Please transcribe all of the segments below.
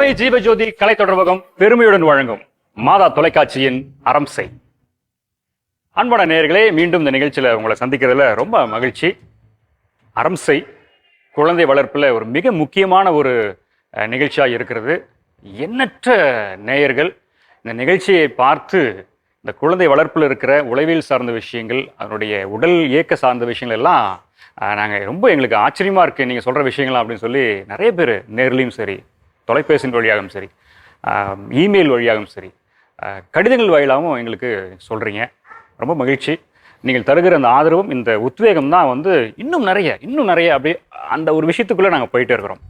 கோவை ஜீவஜோதி கலை தொடர்பகம் பெருமையுடன் வழங்கும் மாதா தொலைக்காட்சியின் அறம் செய். அன்பான நேயர்களே, மீண்டும் இந்த நிகழ்ச்சியில் உங்களை சந்திக்கிறதுல ரொம்ப மகிழ்ச்சி. அறம் செய் குழந்தை வளர்ப்பில் ஒரு மிக முக்கியமான ஒரு நிகழ்ச்சியாக இருக்கிறது. எண்ணற்ற நேயர்கள் இந்த நிகழ்ச்சியை பார்த்து இந்த குழந்தை வளர்ப்பில் இருக்கிற உளவியல் சார்ந்த விஷயங்கள், அதனுடைய உடல் இயக்க சார்ந்த விஷயங்கள் எல்லாம் நாங்கள் ரொம்ப எங்களுக்கு ஆச்சரியமாக இருக்குது நீங்கள் சொல்கிற விஷயங்கள் அப்படின்னு சொல்லி நிறைய பேர் நேர்லையும் சரி, தொலைபேசியின் வழியாகவும் சரி, இமெயில் வழியாகவும் சரி, கடிதங்கள் வாயிலாகவும் எங்களுக்கு சொல்கிறீங்க. ரொம்ப மகிழ்ச்சி. நீங்கள் தருகிற அந்த ஆதரவும் இந்த உத்வேகம் தான் வந்து இன்னும் நிறைய அப்படியே அந்த ஒரு விஷயத்துக்குள்ளே நாங்கள் போயிட்டே இருக்கிறோம்.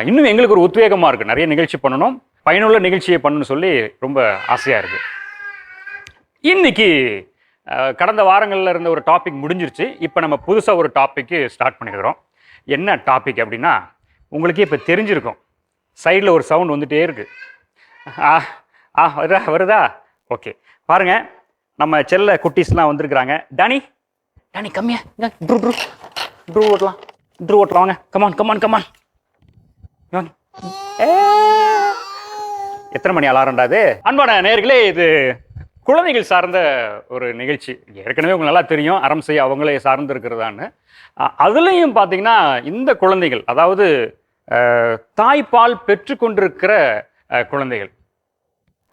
இன்னும் எங்களுக்கு ஒரு உத்வேகமாக இருக்குது. நிறைய நிகழ்ச்சி பண்ணணும், பயனுள்ள நிகழ்ச்சியை பண்ணணும்னு சொல்லி ரொம்ப ஆசையாக இருக்குது. இன்னைக்கு கடந்த வாரங்களில் இருந்த ஒரு டாபிக் முடிஞ்சிருச்சு. இப்போ நம்ம புதுசாக ஒரு டாப்பிக்கு ஸ்டார்ட் பண்ணியிருக்கிறோம். என்ன டாபிக் அப்படின்னா, உங்களுக்கே இப்போ தெரிஞ்சிருக்கும், சைடில் ஒரு சவுண்ட் வந்துகிட்டே இருக்கு. வருதா? ஓகே, பாருங்க, நம்ம செல்ல குட்டீஸ்லாம் வந்திருக்கிறாங்க. டானி கம்மியா ட்ரூ ஓட்டலாம் வாங்க. கமான். எத்தனை மணி அலாரண்டாது? அன்பான நேயர்களே, இது குழந்தைகள் சார்ந்த ஒரு நிகழ்ச்சி. ஏற்கனவே உங்களுக்கு நல்லா தெரியும், அறம் செய்ய அவங்களே சார்ந்து இருக்கிறதான்னு. அதுலேயும் பார்த்தீங்கன்னா இந்த குழந்தைகள், அதாவது தாய்ப்பால் பெற்றுக்கொண்டிருக்கிற குழந்தைகள்,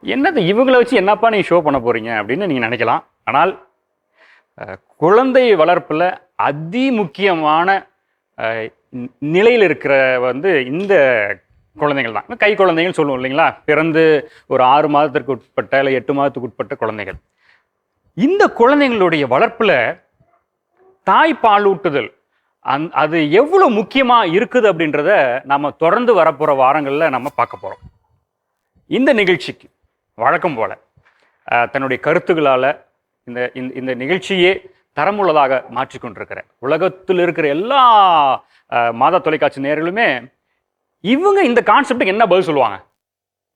என்னது இவங்களை வச்சு என்னப்பா நீ ஷோ பண்ண போறீங்க அப்படின்னு நீங்கள் நினைக்கலாம். ஆனால் குழந்தை வளர்ப்பில் அதிமுக்கியமான நிலையில் இருக்கிற வந்து இந்த குழந்தைகள் தான். கை குழந்தைகள் சொல்லுவோம் இல்லைங்களா, பிறந்து ஒரு 6 மாதத்திற்கு உட்பட்ட இல்லை 8 மாதத்துக்கு உட்பட்ட குழந்தைகள். இந்த குழந்தைங்களுடைய வளர்ப்பில் தாய்ப்பாலூட்டுதல் அது எவ்வளோ முக்கியமாக இருக்குது அப்படின்றத நம்ம தொடர்ந்து வரப்போகிற வாரங்களில் நம்ம பார்க்க போகிறோம். இந்த நிகழ்ச்சிக்கு வழக்கம் போல தன்னுடைய கருத்துக்களால் இந்த இந்த நிகழ்ச்சியே தரமுள்ளதாக மாற்றிக்கொண்டிருக்கிற உலகத்தில் இருக்கிற எல்லா மாதா தொலைக்காட்சி நேயர்களுமே இவங்க இந்த கான்செப்டுக்கு என்ன பதில் சொல்லுவாங்க,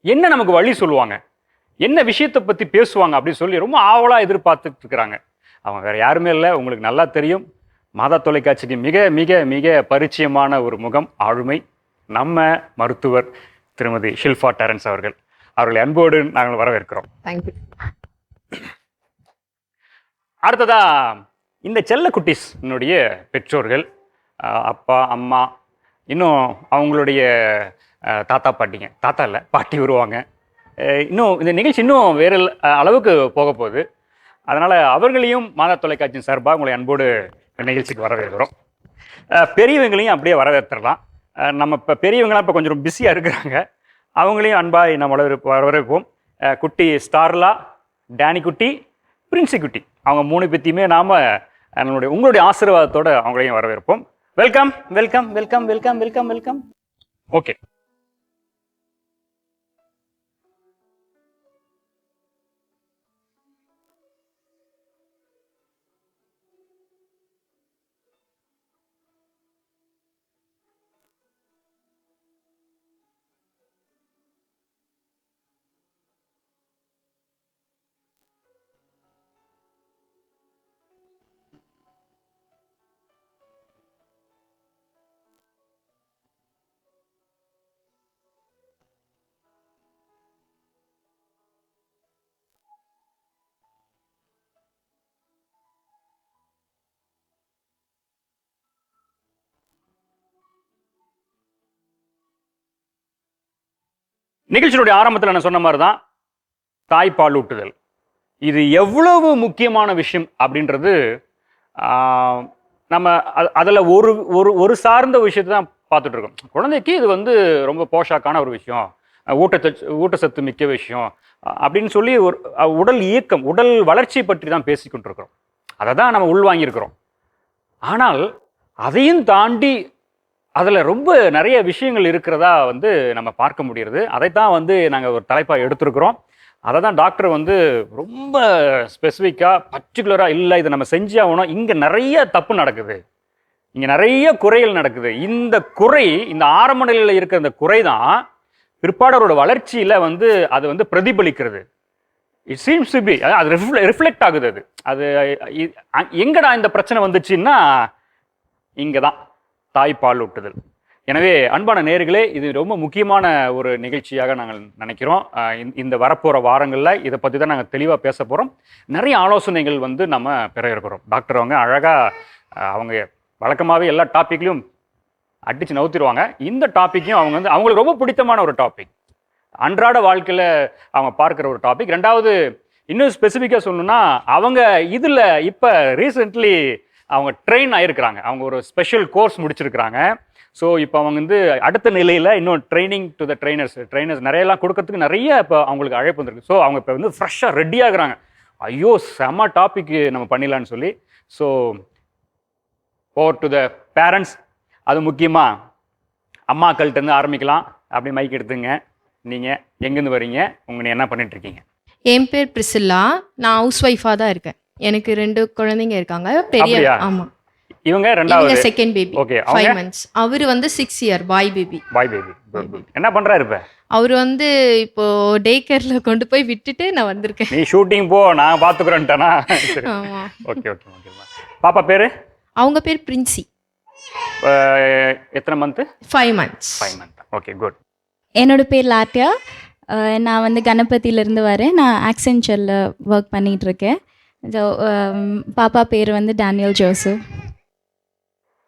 என்ன நமக்கு வழி சொல்லுவாங்க, என்ன விஷயத்தை பற்றி பேசுவாங்க அப்படின்னு சொல்லி ரொம்ப ஆவலாக எதிர்பார்த்துட்டு இருக்கிறாங்க. அவங்க வேறு யாருமே இல்லை, உங்களுக்கு நல்லா தெரியும், மாதா தொலைக்காட்சிக்கு மிக மிக மிக பரிச்சயமான ஒரு முகம், ஆளுமை, நம்ம மருத்துவர் திருமதி ஷில்பா டெரன்ஸ் அவர்கள். அவர்களை அன்போடு நாங்கள் வரவேற்கிறோம். தேங்க்யூ. அடுத்ததா இந்த செல்ல குட்டீஸ் என்னுடைய பெற்றோர்கள், அப்பா அம்மா, இன்னும் அவங்களுடைய தாத்தா பாட்டிங்க, தாத்தா இல்லை பாட்டி வருவாங்க. இன்னும் இந்த நிகழ்ச்சி இன்னும் வேறு அளவுக்கு போக போகுது. அதனால் அவர்களையும் மாதா தொலைக்காட்சியின் சார்பாக உங்களை அன்போடு நிகழ்ச்சிக்கு வரவேற்கிறோம். பெரியவங்களையும் அப்படியே வரவேற்றுடலாம். நம்ம இப்போ பெரியவங்களாம் இப்போ கொஞ்சம் பிஸியாக இருக்கிறாங்க, அவங்களையும் அன்பாக நம்ம வரவேற்போம். குட்டி ஸ்டார்லா, டேனி குட்டி, பிரின்சி குட்டி, அவங்க 3 பேத்தையுமே நாம் உங்களுடைய ஆசீர்வாதத்தோடு அவங்களையும் வரவேற்போம். வெல்கம். ஓகே, நிகழ்ச்சியினுடைய ஆரம்பத்தில் நான் சொன்ன மாதிரி தான் தாய்ப்பாலூட்டுதல் இது எவ்வளவு முக்கியமான விஷயம் அப்படின்றது நம்ம அதில் ஒரு சார்ந்த விஷயத்தை தான் பார்த்துட்டு இருக்கோம். குழந்தைக்கு இது வந்து ரொம்ப போஷாக்கான ஒரு விஷயம், ஊட்டச்சத்து மிக்க விஷயம் அப்படின்னு சொல்லி ஒரு உடல் இயக்கம், உடல் வளர்ச்சியை பற்றி தான் பேசிக்கொண்டிருக்கிறோம். அதை தான் நம்ம உள்வாங்கியிருக்கிறோம். ஆனால் அதையும் தாண்டி அதில் ரொம்ப நிறைய விஷயங்கள் இருக்கிறதா வந்து நம்ம பார்க்க முடிகிறது. அதைத்தான் வந்து நாங்கள் ஒரு தலைப்பாக எடுத்திருக்கிறோம். அதை தான் டாக்டர் வந்து ரொம்ப ஸ்பெசிஃபிக்காக பர்டிகுலராக, இல்லை இதை நம்ம செஞ்சே ஆகணும், இங்கே நிறைய தப்பு நடக்குது, இங்கே நிறைய குறைகள் நடக்குது, இந்த குறை, இந்த ஆரம்ப நிலையில் இருக்கிற இந்த குறை தான் பிற்பாடரோட வளர்ச்சியில் வந்து அது வந்து பிரதிபலிக்கிறது. இட் சீம்ஸ் டு பி, அது ரிஃப்ளெக்ட் ஆகுது. அது எங்கடா இந்த பிரச்சனை வந்துச்சுன்னா இங்கே தான் தாய்ப்பாலூட்டுதல். எனவே அன்பான நேயர்களே, இது ரொம்ப முக்கியமான ஒரு நிகழ்ச்சியாக நாங்கள் நினைக்கிறோம். இந்த வரப்போகிற வாரங்களில் இதை பற்றி தான் நாங்கள் தெளிவாக பேச போகிறோம். நிறைய ஆலோசனைகள் வந்து நம்ம பெற இருக்கிறோம். டாக்டர் அவங்க அழகாக அவங்க வழக்கமாகவே எல்லா டாப்பிக்லையும் அடித்து நவுத்திடுவாங்க. இந்த டாப்பிக்கையும் அவங்க வந்து அவங்களுக்கு ரொம்ப பிடித்தமான ஒரு டாபிக், அன்றாட வாழ்க்கையில் அவங்க பார்க்குற ஒரு டாபிக். ரெண்டாவது இன்னும் ஸ்பெசிஃபிக்காக சொல்லணும்னா, அவங்க இதில் இப்போ ரீசெண்ட்லி அவங்க ட்ரெயின் ஆகிருக்கிறாங்க. அவங்க ஒரு ஸ்பெஷல் கோர்ஸ் முடிச்சிருக்கிறாங்க. ஸோ இப்போ அவங்க வந்து அடுத்த நிலையில் இன்னும் ட்ரைனிங் டு த ட்ரைனர்ஸ் நிறையெல்லாம் கொடுக்கறதுக்கு நிறைய இப்போ அவங்களுக்கு அழைப்பு வந்திருக்கு. ஸோ அவங்க இப்போ வந்து ஃப்ரெஷ்ஷாக ரெடி ஆகுறாங்க. ஐயோ செம்ம டாபிக் நம்ம பண்ணிடலான்னு சொல்லி. So over to the parents, அது முக்கியமாக அம்மாக்கள்கிட்டருந்து ஆரம்பிக்கலாம். அப்படி மைக் எடுத்துங்க. நீங்கள் எங்கேருந்து வரீங்க, உங்களை என்ன பண்ணிட்டு இருக்கீங்க? என் பேர் பிரிசில்லா. நான் ஹவுஸ் ஒய்ஃபாக தான் இருக்கேன். எனக்கு 2 குழந்தைங்க இருக்காங்க. பெரிய அப்படியா? ஆமாம். இவங்க ரெண்டாவது செகண்ட் பேபி. ஓகே. 5 months. அவர் வந்து 6 year boy baby. Boy baby. என்ன பண்றாரு இப்ப? அவர் வந்து இப்போ டே கேர்ல கொண்டு போய் விட்டுட்டு நான் வந்திருக்கேன். நீ ஷூட்டிங் போ, நான் பாத்துக்கிறேன்ட்டானா? ஆமா. Okay okay okay. பாப்பா பேரு? அவங்க பேர் பிரின்சி. எத்தனை month? 5 months. 5 month. Okay good. என்னோட பேர் லாட்டியா. நான் வந்து கணபதியிலேருந்து வரேன். நான் ஆக்சென்ச்சரில் ஒர்க் பண்ணிகிட்ருக்கேன். பாப்பா பேர் வந்து டேனியல் ஜோசப்.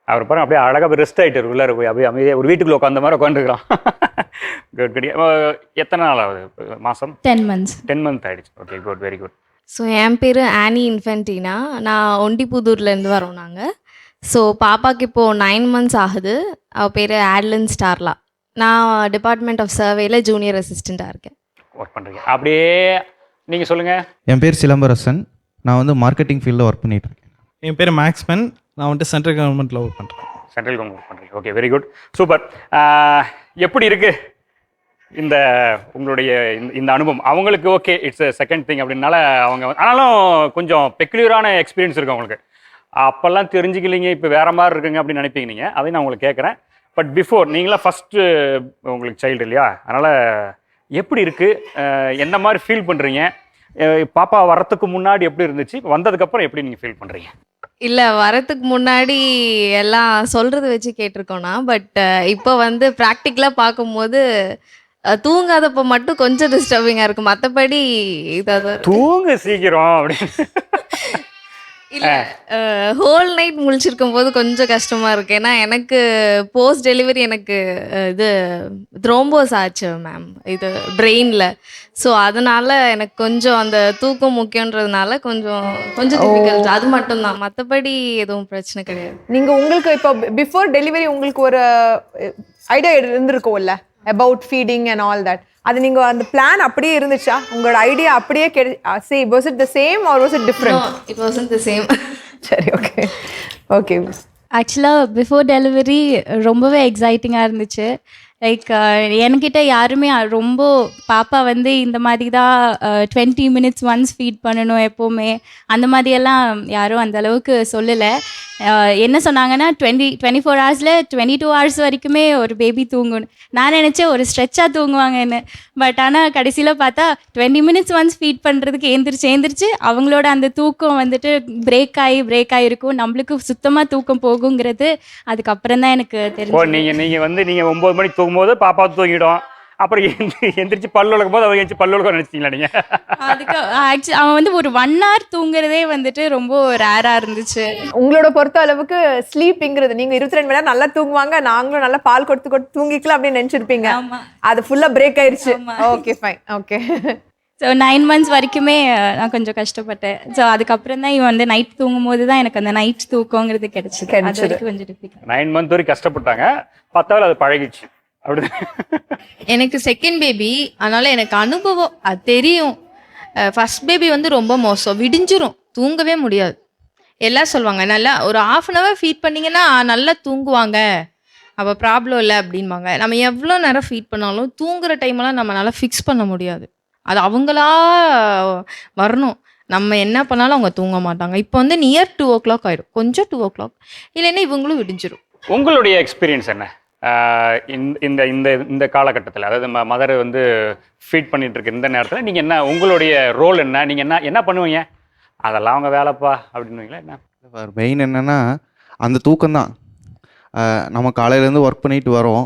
அவர் பாருங்க அப்படியே அழகாக ரெஸ்ட் ஆகிட்டு உள்ளார போய் அப்படியே அமைதியாக ஒரு வீட்டுக்குள்ள உட்காந்த மாதிரி உட்காந்துருக்கலாம். Good good. எத்தனை நாள் ஆகுது? மாதம்? 10 months. 10 month ஆகிடுச்சு. Okay good, very good. So என் பேர் ஆனி இன்ஃபென்டினா. நான் ஒண்டிப்புதூர்லேருந்து வரோம் நாங்கள். ஸோ பாப்பாவுக்கு இப்போது 9 months ஆகுது. அவள் பேர் ஆட்லின் ஸ்டார்லா. நான் டிபார்ட்மெண்ட் ஆஃப் சர்வேல ஜூனியர் அசிஸ்டண்ட்டாக இருக்கேன். ஒர்க் பண்ணுறீங்க. அப்படியே நீங்கள் சொல்லுங்கள். என் பேர் சிலம்பரசன். நான் வந்து மார்க்கெட்டிங் ஃபீல்டில் ஒர்க் பண்ணிட்டு இருக்கேன். என் பேர் மேக்ஸ்மேன். நான் வந்துட்டு சென்ட்ரல் கவர்மெண்ட்டில் ஒர்க் பண்ணுறேன். சென்ட்ரல் கவர்மெண்ட் ஒர்க் பண்ணுறீங்க. Okay very good, super. எப்படி இருக்குது இந்த உங்களுடைய இந்த அனுபவம்? அவங்களுக்கு ஓகே இட்ஸ் செகண்ட் திங் அப்படின்னால அவங்க ஆனாலும் கொஞ்சம் பெக்குலியரான எக்ஸ்பீரியன்ஸ் இருக்குது அவங்களுக்கு. அப்போல்லாம் தெரிஞ்சுக்கலிங்க, இப்போ வேறு மாதிரி இருக்குங்க அப்படின்னு நினைப்பீங்க நீங்கள். அதையும் நான் உங்களுக்கு கேட்குறேன். பட் பிஃபோர் நீங்களாம் ஃபஸ்ட்டு உங்களுக்கு சைல்டு இல்லையா, அதனால் எப்படி இருக்குது, என்ன மாதிரி ஃபீல் பண்ணுறீங்க? பாப்பா வரத்துக்கு முன்னாடி எப்படி இருந்துச்சு, வந்ததுக்கப்புறம் எப்படி நீங்கள் ஃபீல் பண்ணுறீங்க? இல்லை, வரத்துக்கு முன்னாடி எல்லாம் சொல்கிறத வச்சு கேட்டிருக்கோண்ணா. பட் இப்போ வந்து ப்ராக்டிக்கலாக பார்க்கும்போது தூங்காதப்போ மட்டும் கொஞ்சம் டிஸ்டர்பிங்காக இருக்கும். மற்றபடி இதாவது தூங்க சீக்கிரம் அப்படின்னு இல்லை, ஹோல் நைட் முழிச்சிருக்கும் போது கொஞ்சம் கஷ்டமாக இருக்குது. ஏன்னா எனக்கு போஸ்ட் டெலிவரி எனக்கு இது த்ரோம்போஸ் ஆச்சு மேம், இது பிரெயினில். ஸோ அதனால் எனக்கு கொஞ்சம் அந்த தூக்கம் முக்கியன்றதுனால கொஞ்சம் டிஃபிகல்ட். அது மட்டும்தான், மற்றபடி எதுவும் பிரச்சனை கிடையாது. நீங்கள் உங்களுக்கு இப்போ பிஃபோர் டெலிவரி உங்களுக்கு ஒரு ஐடியா இருந்திருக்கும்ல about feeding and all that. அது நீங்கள் அந்த பிளான் அப்படியே இருந்துச்சா? உங்களோட ஐடியா அப்படியே was it the same or was it different? No, it wasn't the same. சரி, ஓகே ஓகே. ஆக்சுவலாக பிஃபோர் டெலிவரி ரொம்பவே எக்ஸைட்டிங்காக இருந்துச்சு. லைக் என்கிட்ட யாருமே ரொம்ப பாப்பா வந்து இந்த மாதிரி தான் 20 minutes ஒன்ஸ் ஃபீட் பண்ணணும் எப்போவுமே, அந்த மாதிரியெல்லாம் யாரும் அந்தளவுக்கு சொல்லலை. என்ன சொன்னாங்கன்னா 24 hours 22 hours வரைக்குமே ஒரு பேபி தூங்கணும். நான் நினச்சேன் ஒரு ஸ்ட்ரெச்சாக தூங்குவாங்கன்னு. பட் ஆனால் கடைசியில் பார்த்தா 20 minutes ஒன்ஸ் ஃபீட் பண்ணுறதுக்கு ஏந்திரிச்சு அவங்களோட அந்த தூக்கம் வந்துட்டு பிரேக் ஆகி இருக்கும். நம்மளுக்கு சுத்தமாக தூக்கம் போகுங்கிறது அதுக்கப்புறம் தான் எனக்கு தெரியும். நீங்கள் வந்து நீங்கள் 9 மணிக்கு தூங்கும்போது பாப்பா தூங்கிடும், அப்புறம் எந்திரிச்சு பல்லு விளக்கும் போது அவங்க எந்திரிச்சு பல்லு விளக்க நினைச்சிங்களா நீங்க? அதுக்கு ஆக்சுவலி அவன் வந்து ஒரு 1 hour தூங்குறதே வந்துட்டு ரொம்ப ரேரா இருந்துச்சு. உங்களோட பொறுத்த அளவுக்கு ஸ்லீப்பிங்கிறது நீங்க 22 மணி நேரம் நல்லா தூங்குவாங்க, நாங்களும் நல்லா பால் கொடுத்து தூங்கிக்கலாம் அப்படின்னு நினைச்சிருப்பீங்க. அது ஃபுல்லா பிரேக் ஆயிருச்சு. Okay fine, okay. So 9 months வரைக்குமே நான் கொஞ்சம் கஷ்டப்பட்டேன். ஸோ அதுக்கப்புறம் தான் இவன் வந்து நைட் தூங்கும் போது தான் எனக்கு அந்த நைட் தூக்கங்கிறது கிடைச்சது. கொஞ்சம் டிஃபிகல்ட். 9 month வரைக்கும் கஷ்டப்பட்டாங்க, 10வது அது பழகிச்சு. அப்படி எனக்கு செகண்ட் பேபி, அதனால எனக்கு அனுபவம் அது தெரியும். ஃபர்ஸ்ட் பேபி வந்து ரொம்ப மோசம், விடிஞ்சிரும், தூங்கவே முடியாது. எல்லாம் சொல்லுவாங்க நல்லா ஒரு 1/2 hour ஃபீட் பண்ணிங்கன்னா நல்லா தூங்குவாங்க, அப்போ ப்ராப்ளம் இல்லை அப்படின்பாங்க. நம்ம எவ்வளோ நேரம் ஃபீட் பண்ணாலும் தூங்குற டைமெல்லாம் நம்மளால ஃபிக்ஸ் பண்ண முடியாது. அது அவங்களா வரணும். நம்ம என்ன பண்ணாலும் அவங்க தூங்க மாட்டாங்க. இப்போ வந்து நியர் 2 o'clock ஆகிடும், கொஞ்சம் 2 o'clock, இல்லைன்னா இவங்களும் விடிஞ்சிரும். உங்களுடைய எக்ஸ்பீரியன்ஸ் என்ன இந்த இந்த இந்த காலகட்டத்தில்? அதாவது மதர் வந்து ஃபீட் பண்ணிட்டு இருக்க இந்த நேரத்தில் நீங்கள் என்ன, உங்களுடைய ரோல் என்ன, நீங்கள் என்ன பண்ணுவீங்க? அதெல்லாம் அவங்க வேலைப்பா அப்படின்னுவீங்களா என்ன? மெயின் என்னென்னா அந்த தூக்கம்தான். நம்ம காலையிலேருந்து ஒர்க் பண்ணிட்டு வரோம்.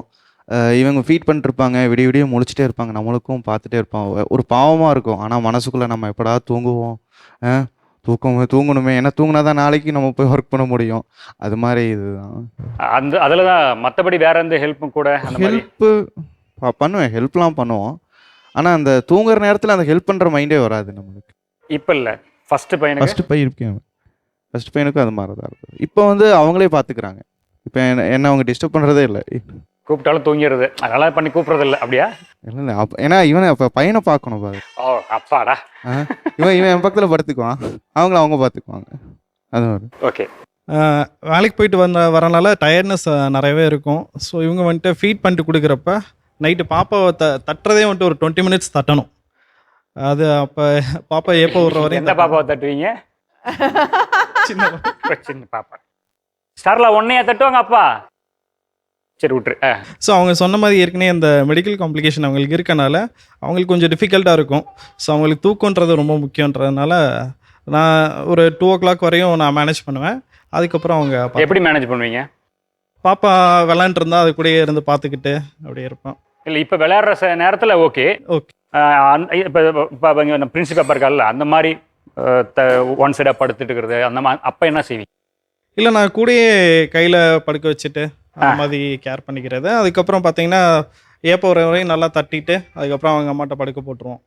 இவங்க ஃபீட் பண்ணிட்டுருப்பாங்க, விடிய விடிய முழிச்சிட்டே இருப்பாங்க, நம்மளுக்கும் பார்த்துட்டே இருப்போம். ஒரு பாவமாக இருக்கும். ஆனால் மனசுக்குள்ளே நம்ம எப்படா தூங்குவோம், தூங்கணுமே, ஏன்னா தூங்கினா தான் நாளைக்கு நம்ம போய் ஒர்க் பண்ண முடியும். அது மாதிரி இதுதான். அதில் தான் மற்றபடி வேற எந்த ஹெல்ப்பும் கூட அந்த மாதிரி ஹெல்ப்பு பண்ணுவேன், ஹெல்ப்லாம் பண்ணுவோம். ஆனால் அந்த தூங்குற நேரத்தில் அந்த ஹெல்ப் பண்ணுற மைண்டே வராது நம்மளுக்கு. இப்போ இல்லை. ஃபர்ஸ்ட் பையனுக்கு ஃபஸ்ட் பையனுக்கும் அது மாதிரி தான் இருக்குது. இப்போ வந்து அவங்களே பார்த்துக்கிறாங்க. இப்போ என்ன அவங்க டிஸ்டர்ப் பண்ணுறதே இல்லை. கூப்பிட்டாலும் தூங்கிடுறது, அதெல்லாம் பண்ணி கூப்பிட்றது இல்லை அப்படியா? இல்லை ஏன்னா இவனை அப்போ பையனை பார்க்கணும் பாரு. ஓ அப்பாடா. இவன் என் பக்கத்தில் படுத்துக்குவான், அவங்க பார்த்துக்குவாங்க. அது மாதிரி. ஓகே. வேலைக்கு போயிட்டு வரனால டயர்ட்னஸ் நிறையவே இருக்கும். ஸோ இவங்க வந்துட்டு ஃபீட் பண்ணிட்டு கொடுக்குறப்ப நைட்டு பாப்பாவை தட்டுறதே வந்துட்டு ஒரு 20 மினிட்ஸ் தட்டணும். அது அப்போ பாப்பா ஏப்போ விடுற வரையும் எந்த பாப்பாவை தட்டுவீங்க? சின்ன சின்ன பாப்பா. ஸ்டார்லா ஒன்னையா தட்டுவாங்க அப்பா? சரி விட்டுரு. ஸோ அவங்க சொன்ன மாதிரி ஏற்கனவே அந்த மெடிக்கல் காம்ப்ளிகேஷன் அவங்களுக்கு இருக்கனால அவங்களுக்கு கொஞ்சம் டிஃபிகல்ட்டாக இருக்கும். ஸோ அவங்களுக்கு தூக்கன்றது ரொம்ப முக்கியன்றதுனால நான் ஒரு 2 o'clock வரையும் நான் மேனேஜ் பண்ணுவேன். அதுக்கப்புறம் அவங்க எப்படி மேனேஜ் பண்ணுவீங்க? பாப்பா விளாண்டுட்டு இருந்தால் அது கூடயே இருந்து பார்த்துக்கிட்டு அப்படியே இருப்பேன். இல்லை இப்போ விளையாடுற நேரத்தில் ஓகே. ஓகே. இப்போ பிரின்சிபல் இருக்கார்ல, அந்த மாதிரி ஒன் சைடாக படுத்துட்டு இருக்கிறது அந்த மாதிரி அப்போ என்ன செய்வீங்க? இல்லை நான் கூடயே கையில் படுக்க வச்சுட்டு அந்த மாதிரி கேர் பண்ணிக்கிறது. அதுக்கப்புறம் பார்த்தீங்கன்னா ஏப்போ வரையும் நல்லா தட்டிட்டு அதுக்கப்புறம் அவங்க அம்மாட்ட படுக்க போட்டுருவோம்.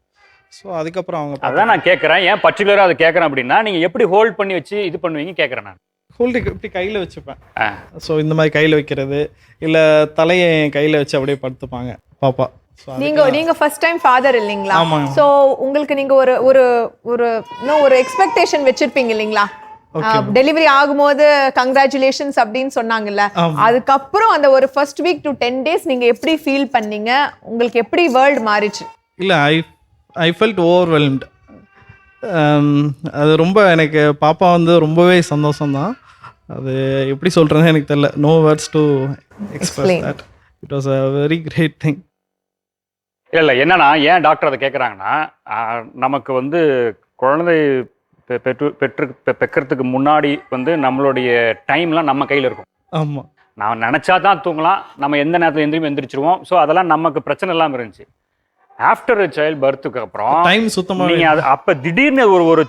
ஸோ அதுக்கப்புறம் அவங்க அதான் நான் கேட்குறேன், ஏன் பர்டிகுலராக அதை கேட்குறேன் அப்படின்னா, நீங்கள் எப்படி ஹோல்ட் பண்ணி வச்சு இது பண்ணுவீங்க கேட்குறேன் நான். ஹோல்டு இப்படி கையில் வச்சுப்பேன். ஸோ இந்த மாதிரி கையில் வைக்கிறது, இல்லை தலையை கையில் வச்சு அப்படியே படுத்துப்பாங்க பாப்பா. நீங்க ஃபர்ஸ்ட் டைம் ஃபாதர் இல்லைங்களா? ஆமாங்க. சோ உங்களுக்கு நீங்க ஒரு ஒரு ஒரு இன்னும் ஒரு எக்ஸ்பெக்டேஷன் வச்சிருப்பீங்க இல்லைங்களா? டெலிவரி ஆகும்போது கங்க்ராச்சுலேஷன்ஸ் அப்படின்னு சொன்னாங்கல்ல, அதுக்கப்புறம் அந்த ஒரு ஃபர்ஸ்ட் வீக் டு 10 days நீங்க எப்படி ஃபீல் பண்ணீங்க? உங்களுக்கு எப்படி வேர்ல்ட் மாறிச்சு? இல்லை ஐ ஃபெல்ட் ஓவர்வெல்ம்டு. அது ரொம்ப எனக்கு பாப்பா வந்து ரொம்பவே சந்தோஷம்தான். அது எப்படி சொல்கிறேன்னு எனக்கு தெரியல. No words to express that. It was a very great thing. இல்லை என்னன்னா, ஏன் டாக்டர் அதை கேட்குறாங்கன்னா, நமக்கு வந்து குழந்தை பெக்கிறதுக்கு முன்னாடி வந்து நம்மளுடைய டைம்லாம் நம்ம கையில் இருக்கும். ஆமாம். நான் நினச்சா தான் தூங்கலாம், நம்ம எந்த நேரத்தில் எந்திரிச்சிருவோம். ஸோ அதெல்லாம் நமக்கு பிரச்சனை இல்லாமல் இருந்துச்சு. ஆஃப்டர் சைல்ட் பர்த்துக்கு அப்புறம் டைம் சுத்தமாக நீங்கள் அது அப்போ திடீர்னு ஒரு ஒரு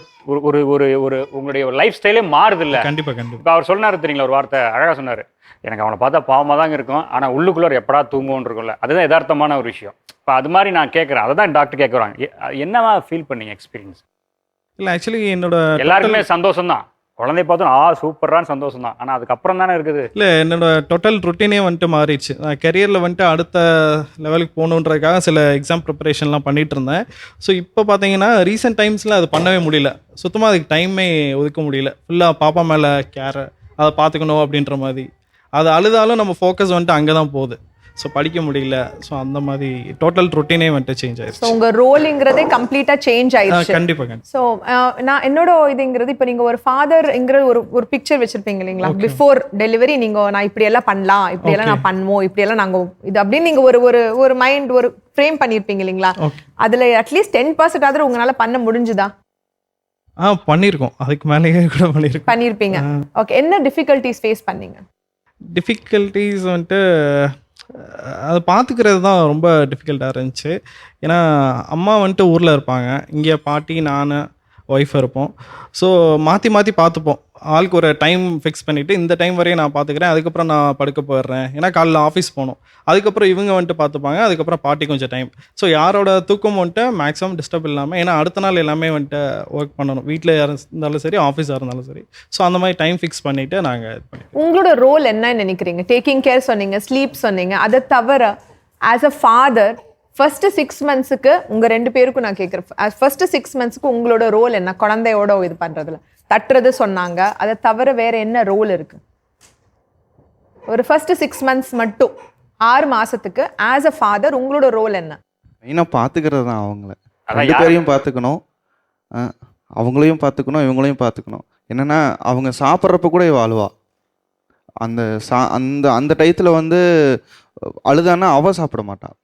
ஒரு ஒரு ஒரு உங்களுடைய லைஃப் ஸ்டைலே மாறுது இல்லை? கண்டிப்பாக. இப்போ அவர் சொன்னார் தெரியுங்களா, ஒரு வார்த்தை அழகாக சொன்னார். எனக்கு அவனை பார்த்தா பாவமாக தாங்க இருக்கும், ஆனால் உள்ளுக்குள்ளே எப்படா தூங்குவோன்னு இருக்கும்ல, அதுதான் யதார்த்தமான ஒரு விஷயம். இப்போ அது மாதிரி நான் கேட்குறேன், அதை தான் டாக்டர் கேட்குறாங்க. என்னவா ஃபீல் பண்ணீங்க எக்ஸ்பீரியன்ஸ்? இல்லை ஆக்சுவலி என்னோட எல்லாருக்குமே சந்தோஷம் தான், குழந்தைய பார்த்தோம் சூப்பரான சந்தோஷம் தான். ஆனால் அதுக்கப்புறம் தானே இருக்குது. இல்லை என்னோட டோட்டல் ருட்டீனே வந்துட்டு மாறிடுச்சு. நான் கெரியரில் வந்துட்டு அடுத்த லெவலுக்கு போகணுன்றதுக்காக சில எக்ஸாம் ப்ரிப்பரேஷன்லாம் பண்ணிகிட்டு இருந்தேன். ஸோ இப்போ பார்த்தீங்கன்னா ரீசெண்ட் டைம்ஸில் அது பண்ணவே முடியல. சுத்தமாக அதுக்கு டைமே ஒதுக்க முடியல. ஃபுல்லாக பாப்பா மேலே கேரை அதை பார்த்துக்கணும் அப்படின்ற மாதிரி. அது அழுதாலும் நம்ம ஃபோக்கஸ் வந்துட்டு அங்கே தான் போகுது. ஸோ படிக்க முடியல. ஸோ அந்த மாதிரி டோட்டல் ருட்டீனே வந்துட்டு சேஞ்ச் ஆயிடுச்சு. உங்கள் ரோலுங்கிறதே கம்ப்ளீட்டாக சேஞ்ச் ஆயிடுச்சு. கண்டிப்பாக. ஸோ நான் என்னோட இதுங்கிறது, இப்போ நீங்கள் ஒரு ஃபாதர்ங்கிற ஒரு பிக்சர் வச்சிருப்பீங்க இல்லைங்களா? பிஃபோர் டெலிவரி நீங்கள் நான் இப்படியெல்லாம் பண்ணலாம், இப்படியெல்லாம் நான் பண்ணுவோம், இப்படியெல்லாம் நாங்கள் இது அப்படின்னு நீங்கள் ஒரு ஒரு ஒரு மைண்ட் ஒரு ஃப்ரேம் பண்ணியிருப்பீங்க இல்லைங்களா? அதில் அட்லீஸ்ட் 10% ஆದರೂ உங்களால் பண்ண முடிஞ்சுதா? பண்ணியிருக்கோம். அதுக்கு மேலேயே கூட பண்ணியிருப்பீங்க. ஓகே. என்ன டிஃபிகல்ட்டிஸ் ஃபேஸ் பண்ணீங்க? டிஃபிகல்ட்டிஸ் வந்துட்டு அதை பார்த்துக்கிறது தான் ரொம்ப டிஃபிகல்ட்டாக இருந்துச்சு. ஏன்னா அம்மா வந்துட்டு ஊரில் இருப்பாங்க, இங்கே பாட்டி நான் ஒய்ஃப் இருப்போம். ஸோ மாற்றி மாற்றி பார்த்துப்போம். ஆளுக்கு ஒரு டைம் ஃபிக்ஸ் பண்ணிவிட்டு இந்த டைம் வரையும் நான் பார்த்துக்கிறேன், அதுக்கப்புறம் நான் படுக்க போயிடுறேன். ஏன்னா காலைல ஆஃபீஸ் போகணும். அதுக்கப்புறம் இவங்க வந்துட்டு பார்த்துப்பாங்க, அதுக்கப்புறம் பாட்டி கொஞ்சம் டைம். ஸோ யாரோட தூக்கம் வந்துட்டு மேக்ஸிமம் டிஸ்டர்ப் இல்லாமல், ஏன்னா அடுத்த நாள் எல்லாமே வந்துட்டு ஒர்க் பண்ணணும். வீட்டில் யாரும் இருந்தாலும் சரி, ஆஃபீஸாக இருந்தாலும் சரி. ஸோ அந்த மாதிரி டைம் ஃபிக்ஸ் பண்ணிவிட்டு நாங்கள் இது பண்ணிடுவோம். உங்களோட ரோல் என்னன்னு நினைக்கிறீங்க? டேக்கிங் கேர் சொன்னீங்க, ஸ்லீப் சொன்னீங்க. அதை தவிர ஆஸ் அ ஃபாதர் ஃபர்ஸ்ட் 6 monthsக்கு உங்கள் 2 பேருக்கும் நான் கேட்குறேன், ஃபர்ஸ்ட் 6 monthsக்கு உங்களோட ரோல் என்ன? குழந்தையோட இது பண்ணுறதுல தட்டுறது சொன்னாங்க, அதை தவிர வேற என்ன ரோல் இருக்கு? ஒரு ஃபர்ஸ்ட் 6 months மட்டும் 6 மாசத்துக்கு ஆஸ் அ ஃபாதர் உங்களோட ரோல் என்ன? மெயினாக பார்த்துக்கிறது தான். அவங்கள 2 பேரையும் பார்த்துக்கணும், அவங்களையும் பார்த்துக்கணும், இவங்களையும் பார்த்துக்கணும். என்னென்னா அவங்க சாப்பிட்றப்ப கூட அழுவா. அந்த அந்த அந்த டயத்தில் வந்து அழுதானா அவள் சாப்பிட மாட்டாள்.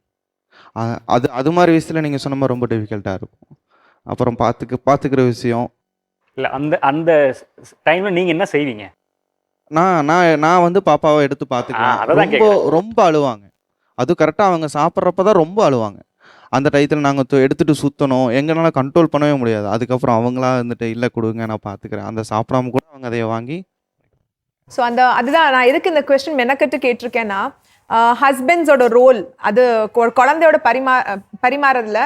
அது மாதிரி விஷயத்தில் நீங்கள் சொன்ன மாதிரி ரொம்ப டிஃபிகல்ட்டாக இருக்கும். அப்புறம் பார்த்துக்கிற விஷயம் இல்லை, அந்த அந்த டைமில் நீங்கள் என்ன செய்வீங்க? நான் நான் நான் வந்து பாப்பாவை எடுத்து ஆ, பார்த்துக்குவேன். அததான் ரொம்ப ரொம்ப அழுவாங்க. அதுவும் கரெக்டாக அவங்க சாப்பிட்றப்ப தான் ரொம்ப அழுவாங்க. அந்த டயத்தில் நாங்கள் எடுத்துட்டு சுற்றணும், எங்களால் கண்ட்ரோல் பண்ணவே முடியாது. அதுக்கப்புறம் அவங்களா வந்துட்டு இல்லை கொடுங்க நான் பார்த்துக்கிறேன், அந்த சாப்பிடாம கூட அவங்க அதை வாங்கி. ஸோ அதுதான் நான் எதுக்கு இந்த கொஸ்டின் மெனக்கட்டு கேட்டிருக்கேன்னா, ஹஸ்பண்ட்ஸோட ரோல் அது குழந்தையோட பரிமாறதுல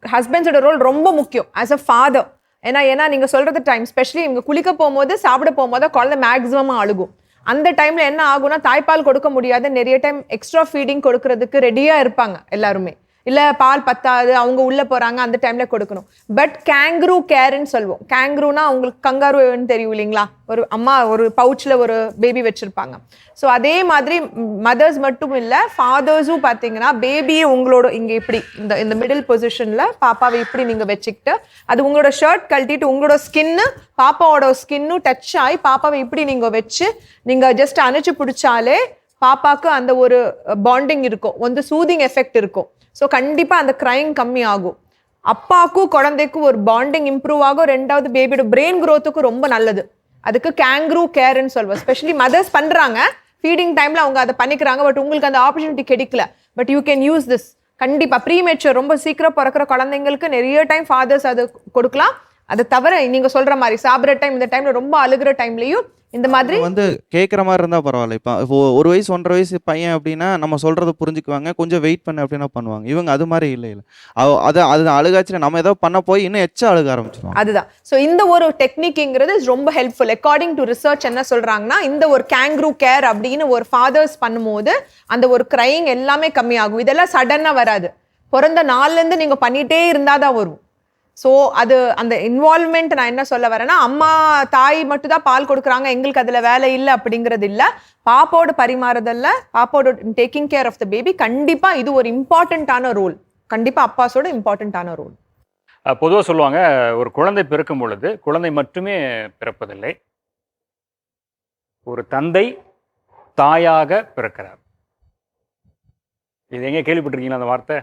ஹஸ்பண்ட்ஸோட ரோல் ரொம்ப முக்கியம் ஆஸ் அ ஃபாதர். ஏன்னா நீங்கள் சொல்கிறது டைம், ஸ்பெஷலி இவங்க குளிக்க போகும்போது சாப்பிட போகும்போது குழந்தை மேக்ஸிமமாக அழுகும். அந்த டைமில் என்ன ஆகும்னா, தாய்ப்பால் கொடுக்க முடியாது, நிறைய டைம் எக்ஸ்ட்ரா ஃபீடிங் கொடுக்கறதுக்கு ரெடியாக இருப்பாங்க எல்லாருமே. இல்லை பால் பத்தாது, அவங்க உள்ளே போகிறாங்க, அந்த டைமில் கொடுக்கணும். பட் கேங்க்ரூ கேர்ன்னு சொல்லுவோம். கேங்க்ரூனா உங்களுக்கு கங்காருன்னு தெரியும் இல்லைங்களா, ஒரு அம்மா ஒரு பவுச்சில் ஒரு பேபி வச்சுருப்பாங்க. ஸோ அதே மாதிரி மதர்ஸ் மட்டும் இல்லை, ஃபாதர்ஸும் பார்த்தீங்கன்னா பேபியை உங்களோட இங்கே இப்படி இந்த மிடில் பொசிஷனில் பாப்பாவை இப்படி நீங்கள் வச்சுக்கிட்டு, அது உங்களோட ஷர்ட் கழட்டிட்டு உங்களோட ஸ்கின்னு பாப்பாவோட ஸ்கின்னும் டச் ஆகி பாப்பாவை இப்படி நீங்கள் வச்சு நீங்கள் ஜஸ்ட் அணைச்சி பிடிச்சாலே பாப்பாவுக்கு அந்த ஒரு பாண்டிங் இருக்கும், வந்து சூதிங் எஃபெக்ட் இருக்கும். ஸோ கண்டிப்பாக அந்த க்ரைங் கம்மி ஆகும். அப்பாவுக்கும் குழந்தைக்கும் ஒரு பாண்டிங் இம்ப்ரூவ் ஆகும். ரெண்டாவது பேபியோட பிரெயின் க்ரோத்துக்கும் ரொம்ப நல்லது. அதுக்கு கேங்க்ரூ கேர்ன்னு சொல்லுவோம். ஸ்பெஷலி மதர்ஸ் பண்ணுறாங்க, ஃபீடிங் டைமில் அவங்க அதை பண்ணிக்கிறாங்க. பட் உங்களுக்கு அந்த ஆப்பர்ச்சுனிட்டி கிடைக்கல. But you can use this. கண்டிப்பாக ப்ரீமெச்சூர் ரொம்ப சீக்கிரம் பிறக்கிற குழந்தைங்களுக்கு நிறைய டைம் ஃபாதர்ஸ் அது கொடுக்கலாம். அதை தவிர நீங்கள் சொல்கிற மாதிரி சாப்பிட்ற டைம், இந்த டைமில் ரொம்ப அழுகிற டைம்லையும் இந்த மாதிரி வந்து கேட்குற மாதிரி இருந்தால் பரவாயில்ல. இப்போ 1 வயசு 1.5 வயசு பையன் அப்படின்னா நம்ம சொல்கிறத புரிஞ்சுக்குவாங்க, கொஞ்சம் வெயிட் பண்ணு அப்படின்னா பண்ணுவாங்க. இவங்க அது மாதிரி இல்லை. அது அழுகாச்சுன்னா நம்ம ஏதோ பண்ண போய் இன்னும் எச்சா அழுக ஆரம்பிச்சிருவாங்க. அதுதான். ஸோ இந்த ஒரு டெக்னிக்ங்கிறது ரொம்ப ஹெல்ப்ஃபுல். அக்கார்டிங் டு ரிசர்ச் என்ன சொல்றாங்கன்னா, இந்த ஒரு கேங்க்ரூ கேர் அப்படின்னு ஒரு ஃபாதர்ஸ் பண்ணும்போது அந்த ஒரு கிரைங் எல்லாமே கம்மியாகும். இதெல்லாம் சடனாக வராது, பிறந்த நாள்லேருந்து நீங்கள் பண்ணிகிட்டே இருந்தால் தான் வரும். ஸோ அது அந்த இன்வால்மெண்ட் நான் என்ன சொல்ல வரேன்னா, அம்மா தாய் மட்டும் தான் பால் கொடுக்குறாங்க, எங்களுக்கு அதில் வேலை இல்லை அப்படிங்கிறது இல்லை. பாப்போட பரிமாறுதல்ல, பாப்போட taking care of the baby கண்டிப்பாக இது ஒரு இம்பார்ட்டண்ட்டான ரோல். கண்டிப்பாக அப்பாஸோட இம்பார்ட்டண்ட்டான ரோல். பொதுவாக சொல்லுவாங்க, ஒரு குழந்தை பிறக்கும் பொழுது குழந்தை மட்டுமே பிறப்பதில்லை, ஒரு தந்தை தாயாக பிறக்கிறார். இது எங்கே கேள்விப்பட்டிருக்கீங்களா அந்த வார்த்தை?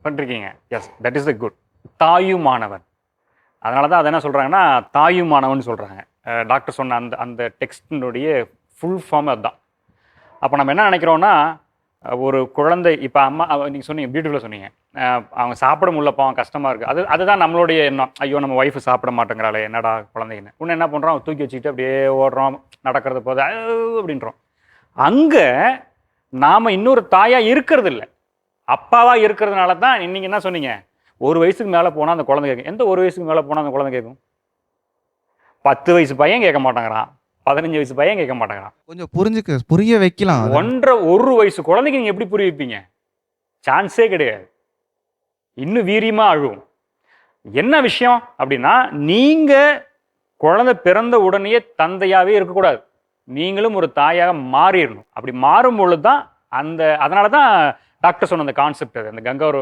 பண்ணிருக்கீங்க. Yes, that is the good. தாயுமானவன். அதனால தான் அதை என்ன சொல்கிறாங்கன்னா தாயுமானவன் சொல்கிறாங்க. டாக்டர் சொன்ன அந்த டெக்ஸ்டினுடைய ஃபுல் ஃபார்ம் அதுதான். அப்போ நம்ம என்ன நினைக்கிறோன்னா, ஒரு குழந்தை இப்போ அம்மா நீங்கள் சொன்னீங்க, பியூட்டிஃபுல்லாக சொன்னீங்க, அவங்க சாப்பிட முடியலப்பா, அவங்க கஷ்டமாக இருக்குது. அதுதான் நம்மளுடைய எண்ணம். ஐயோ நம்ம ஒய்ஃபு சாப்பிட மாட்டேங்கிறாளே, என்னடா குழந்தைன்னு. இன்னும் என்ன பண்ணுறோம், தூக்கி வச்சுக்கிட்டு அப்படியே ஓடுறோம், நடக்கிறது போது அப்படின்றோம். அங்கே நாம் இன்னொரு தாயாக இருக்கிறது இல்லை, அப்பாவாக இருக்கிறதுனால தான். நீங்கள் என்ன சொன்னீங்க, 1 வயசுக்கு மேலே போனால் அந்த குழந்தை கேட்கும். எந்த 1 வயசுக்கு மேலே போனால் அந்த குழந்தை கேட்கும்? 10 வயசு பையன் கேட்க மாட்டேங்கிறான், 15 வயசு பையன் கேட்க மாட்டேங்கிறான். கொஞ்சம் புரிய வைக்கலாம். 1 வயசு குழந்தைக்கு நீங்கள் எப்படி புரிய வைப்பீங்க? சான்ஸே கிடையாது. இன்னும் வீரியமாக அழுவும். என்ன விஷயம் அப்படின்னா, நீங்கள் குழந்தை பிறந்த உடனேயே தந்தையாகவே இருக்கக்கூடாது, நீங்களும் ஒரு தாயாக மாறிடணும். அப்படி மாறும் பொழுது தான் அதனால தான் டாக்டர் சொன்ன அந்த கான்செப்ட், அது அந்த கங்காரு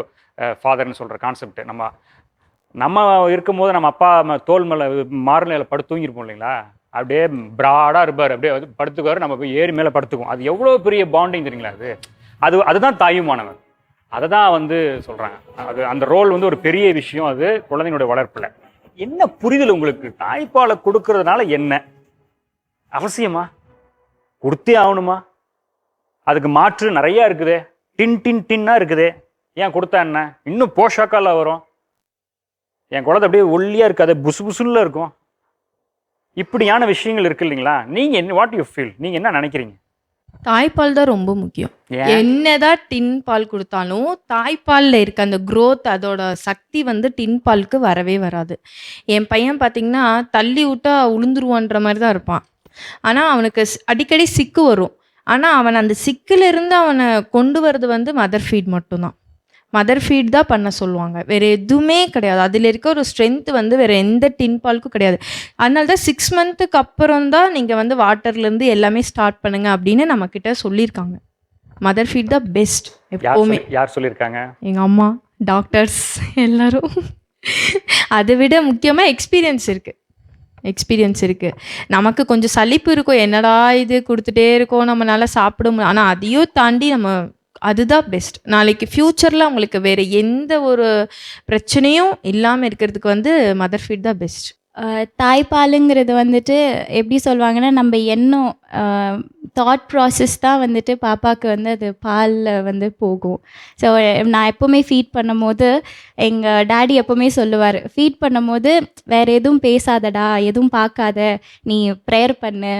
ஃபாதர்னு சொல்கிற கான்செப்ட். நம்ம இருக்கும்போது நம்ம அப்பா தோல் மேலே மார்நிலையில் படுத்து தூங்கிருப்போம் இல்லைங்களா, அப்படியே ப்ராடாக இருப்பார், அப்படியே வந்து படுத்துக்குவார், நம்ம போய் ஏறி மேலே படுத்துக்குவோம். அது எவ்வளோ பெரிய பாண்டிங் தெரியுங்களா? அதுதான் தாயுமானவன். அதை தான் வந்து சொல்கிறாங்க. அந்த ரோல் வந்து ஒரு பெரிய விஷயம். அது குழந்தைங்களுடைய வளர்ப்பில் என்ன புரிதல் உங்களுக்கு? தாய்ப்பாலை கொடுக்கறதுனால என்ன அவசியமா? கொடுத்தே ஆகணுமா? அதுக்கு மாற்று நிறையா இருக்குதே, டின்னா இருக்குதே, ஏன் கொடுத்தா என்ன? இன்னும் போஷாக்கால வரும், என் குழந்தை அப்படியே ஒல்லியாக இருக்காது, புசு புசுல இருக்கும். இப்படியான விஷயங்கள் இருக்கு இல்லைங்களா? நீங்கள் என்ன, வாட் யூ ஃபீல், நீங்கள் என்ன நினைக்கிறீங்க? தாய்ப்பால் தான் ரொம்ப முக்கியம். என்னதான் டின் பால் கொடுத்தாலும் தாய்ப்பாலில் இருக்க அந்த growth, அதோட சக்தி வந்து டின் பாலுக்கு வரவே வராது. என் பையன் பார்த்தீங்கன்னா தள்ளி விட்டா உளுந்துருவான்ற மாதிரி தான் இருப்பான். ஆனால் அவனுக்கு அடிக்கடி சிக்கு வரும். ஆனால் அவன் அந்த சிக்கிலிருந்து அவனை கொண்டு வர்றது வந்து மதர் ஃபீட் மட்டும்தான். மதர் ஃபீட் தான் பண்ண சொல்லுவாங்க, வேறு எதுவுமே கிடையாது. அதில் இருக்க ஒரு ஸ்ட்ரென்த் வந்து வேறு எந்த டின் பாலுக்கும் கிடையாது. அதனால தான் 6 மந்த்துக்கு அப்புறம் தான் நீங்கள் வந்து வாட்டர்லேருந்து எல்லாமே ஸ்டார்ட் பண்ணுங்க அப்படின்னு நம்மக்கிட்ட சொல்லியிருக்காங்க. மதர் ஃபீட் தான் பெஸ்ட் எப்போவுமே. யார் சொல்லியிருக்காங்க? எங்கள் அம்மா, டாக்டர்ஸ் எல்லாரும். அதை விட முக்கியமாக எக்ஸ்பீரியன்ஸ் இருக்குது. நமக்கு கொஞ்சம் சலிப்பு இருக்கும், என்னடா இது கொடுத்துட்டே இருக்கோம், நம்மளால சாப்பிட முடியும். ஆனால் அதையும் தாண்டி அதுதான் பெஸ்ட். நாளைக்கு ஃப்யூச்சரில் உங்களுக்கு வேறு எந்த ஒரு பிரச்சனையும் இல்லாமல் இருக்கிறதுக்கு வந்து மதர் ஃபீட் தான் பெஸ்ட். தாய்ப்பாலுங்கிறது வந்துட்டு எப்படி சொல்லுவாங்கன்னா, நம்ம எண்ணம் தாட் ப்ராசஸ் தான் வந்துட்டு பாப்பாவுக்கு வந்து அது பாலில் வந்து போகும். ஸோ நான் எப்போவுமே ஃபீட் பண்ணும்போது எங்கள் டாடி எப்போவுமே சொல்லுவார், ஃபீட் பண்ணும்போது வேறு எதுவும் பேசாதடா, எதுவும் பார்க்காத, நீ ப்ரேயர் பண்ணு,